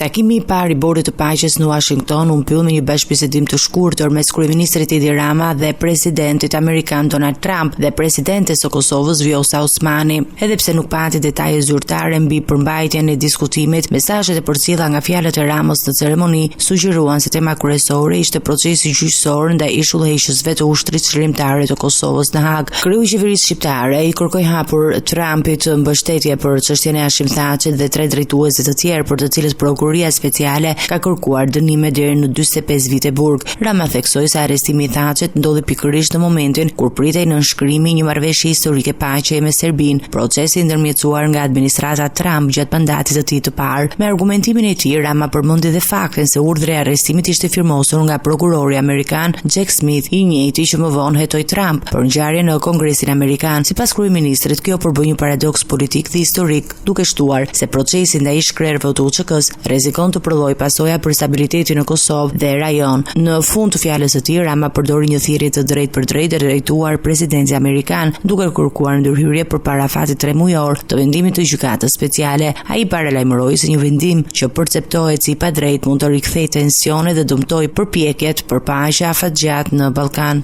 Takimi I parë I Bordit të Paqes në Washington u mbyll me një bashkëbisedim të shkurtër mes kryeministrit Edi Rama dhe presidentit amerikan Donald Trump dhe presidentes së Kosovës Vjosa Osmani. Edhe pse nuk pati detaje zyrtare mbi përmbajtjen e diskutimit, mesazhet e përcjella nga fjalët e Ramës në ceremoni sugjeruan se tema kryesore ishte procesi gjyqësor ndaj ishullëheqësve të ushtrisë çlirimtare të Kosovës në Hag. Kreu I qeverisë shqiptare I kërkoi hapur Trumpit mbështetje për çështjen e Hashim Thaçit dhe 3 drejtuesit të tjerë për të cilët Prokuroria Speciale ka kërkuar dënime deri në 45 vite burg. Rama theksoi se arrestimi I Thaçit ndodhi pikërisht në momentin kur pritej nënshkrimi një marrëveshje historike paqeje me Serbinë, procesi I ndërmjetësuar nga administrata Trump gjatë mandatit të tij të parë. Me argumentimin e tij, Rama përmendi dhe faktin se urdhri I arrestimit ishte firmosur nga prokurori amerikan Jack Smith, I njëjti që më vonë hetoi Trump për ngjarje në Kongresin Amerikan. Sipas kryeministrit, kjo përbën një paradoks politik dhe historik, duke shtuar se procesi ndaj shkrerëve të UÇK-s rrezikon të prodhojë pasoja për stabilitetin në Kosovë dhe rajon. Në fund të fjalës së tij, Rama përdori një thirrje të drejtë për drejtë drejtuar presidentit amerikan, duke kërkuar ndërhyrje përpara fatit 3 mujor të vendimit të gjykatës speciale. Ai paralajmëroi se një vendim që perceptohet si I padrejtë mund të rikthejë tensionet dhe dëmtojë përpjekjet për paqe afatgjatë në Ballkan.